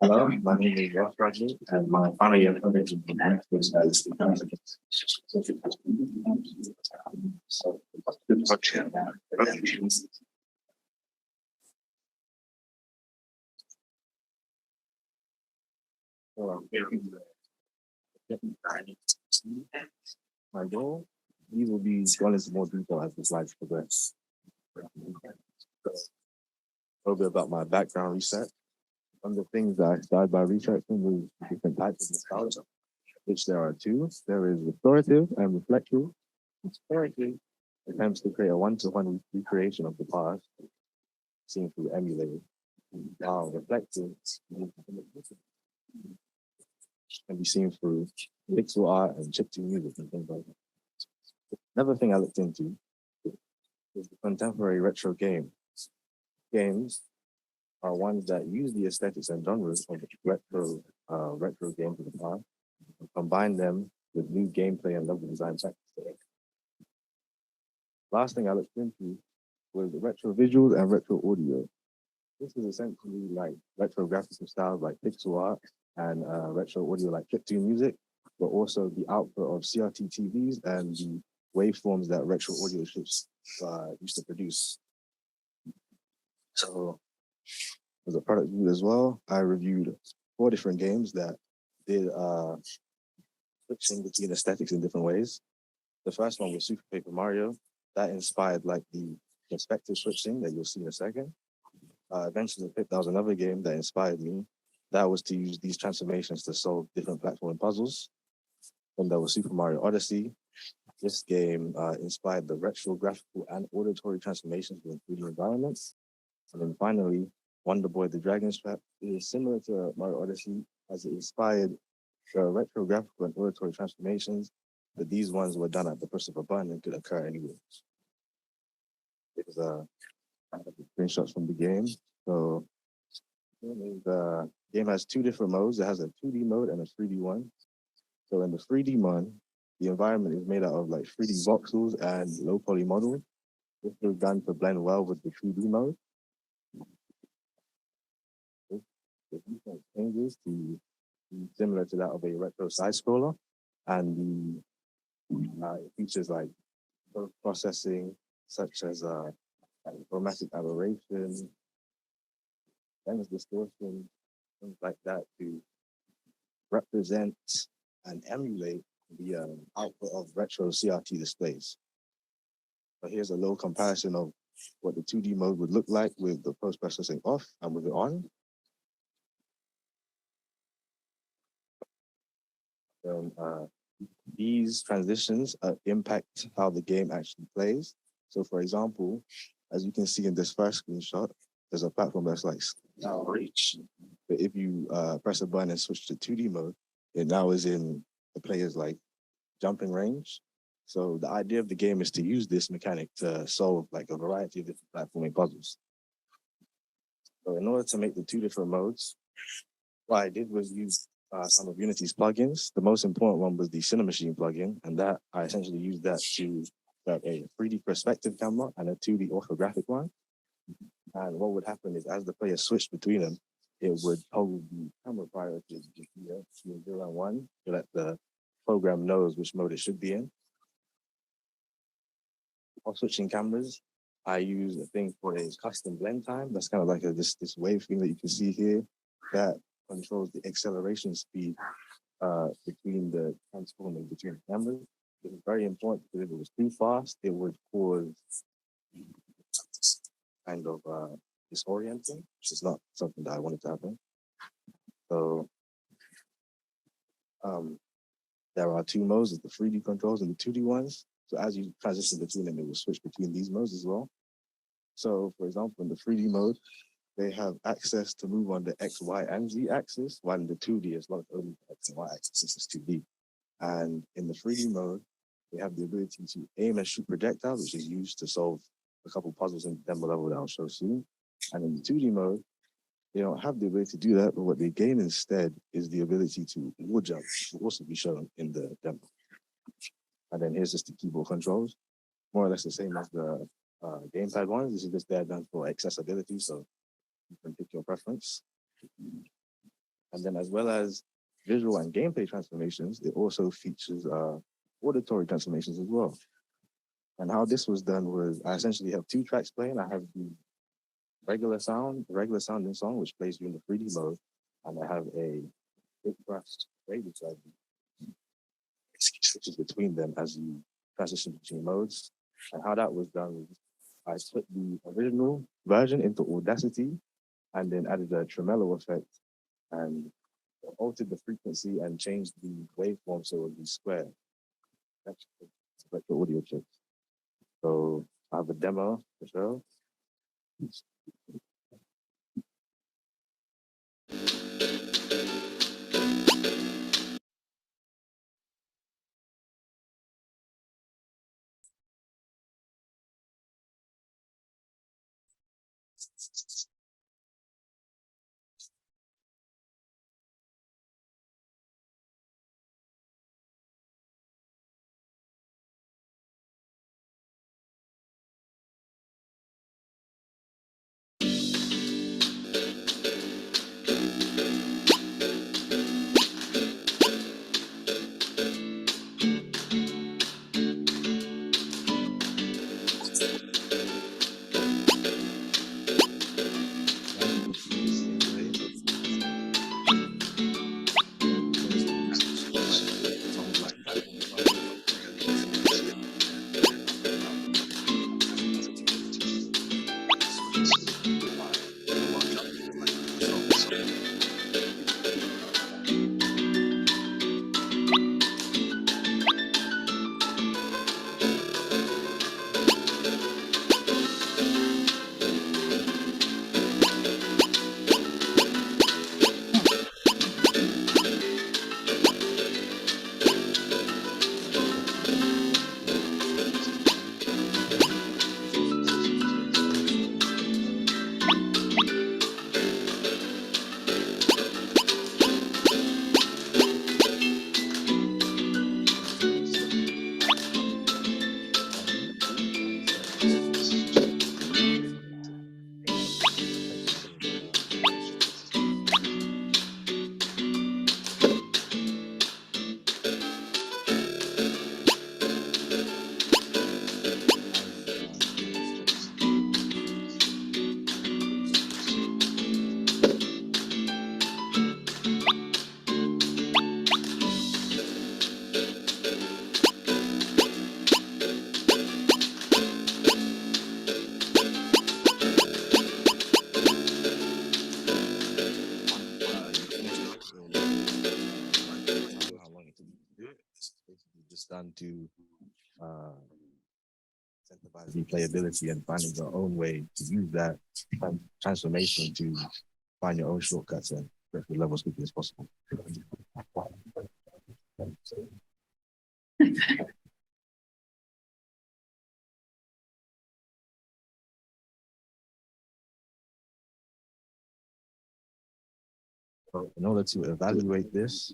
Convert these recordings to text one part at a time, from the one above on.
Hello, my name is Rodney, and my final year college in was Stylistic. So, good project. My goal, these will be gone into more detail as the slides progress. A little bit about my background research. One of the things that I started by researching was different types of nostalgia, which there are two. There is restorative and reflective. Restorative attempts to create a one-to-one recreation of the past, seen through emulators. While reflective can be seen through pixel art and chiptune music and things like that. Another thing I looked into is the contemporary retro game. Games are ones that use the aesthetics and genres of retro games of the past and combine them with new gameplay and level design practices. Last thing I looked into was retro visuals and retro audio. This is essentially like retro graphical styles like pixel art and retro audio like chiptune music, but also the output of CRT TVs and the waveforms that retro audio chips used to produce. So as a product review as well, I reviewed 4 different games that did switching between aesthetics in different ways. The first one was Super Paper Mario. That inspired like the perspective switching that you'll see in a second. Eventually, that was another game that inspired me. That was to use these transformations to solve different platform puzzles. And there was Super Mario Odyssey. This game inspired the retro graphical and auditory transformations within 3D environments. And then finally, Wonder Boy the Dragon's Trap is similar to Mario Odyssey as it inspired the retro graphical and auditory transformations, but these ones were done at the push of a button and could occur anywhere. There's screenshots from the game. So the game has 2 different modes. It has a 2D mode and a 3D one. So in the 3D mode, the environment is made out of like 3D voxels and low poly models. This was done to blend well with the 3D mode. The default changes to be similar to that of a retro side scroller, and it features like processing such as chromatic aberration, lens distortion, things like that to represent and emulate the output of retro CRT displays. So here's a little comparison of what the 2D mode would look like with the post-processing off and with it on. These transitions impact how the game actually plays. So for example, as you can see in this first screenshot, there's a platform that's like now reach. But if you press a button and switch to 2D mode, it now is in the player's like jumping range. So the idea of the game is to use this mechanic to solve like a variety of different platforming puzzles. So in order to make the 2 different modes, what I did was use some of Unity's plugins. The most important one was the Cinemachine plugin, and that I essentially used that to have a 3D perspective camera and a 2D orthographic one. And what would happen is as the player switched between them, it would toggle the camera priorities between 0 and 1 so that the program knows which mode it should be in. While switching cameras, I use a thing called a custom blend time. That's kind of like this wave thing that you can see here that controls the acceleration speed between the transforming between the cameras. It was very important because if it was too fast, it would cause kind of disorienting, which is not something that I wanted to happen. So there are 2 modes, the 3D controls and the 2D ones. So as you transition between them, it will switch between these modes as well. So for example, in the 3D mode, they have access to move on the X, Y, and Z axis, while in the 2D, it's not only the X and Y axis, it's 2D. And in the 3D mode, they have the ability to aim and shoot projectiles, which is used to solve a couple puzzles in the demo level that I'll show soon. And in the 2D mode, they don't have the ability to do that, but what they gain instead is the ability to wall jump, which will also be shown in the demo. And then here's just the keyboard controls, more or less the same as the gamepad ones. This is just there done for accessibility, so you can pick your preference. And then as well as visual and gameplay transformations, it also features auditory transformations as well. And how this was done was I essentially have two tracks playing. I have the regular sounding song, which plays during the 3D mode, and I have a big burst radio side switches between them as you transition between modes. And how that was done was I put the original version into Audacity and then added a tremolo effect and altered the frequency and changed the waveform so it would be square. That's like the audio chips. So I have a demo for sure. Just done to incentivize replayability and finding your own way to use that transformation to find your own shortcuts and get the level as quickly as possible. So in order to evaluate this,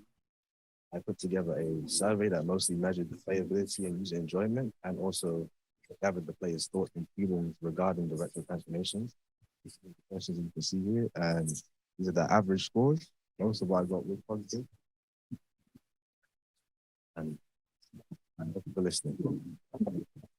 I put together a survey that mostly measured the playability and user enjoyment, and also gathered the players' thoughts and feelings regarding the retro transformations. These are the questions you can see here, and these are the average scores. Most of what I got was positive. And thank you for listening.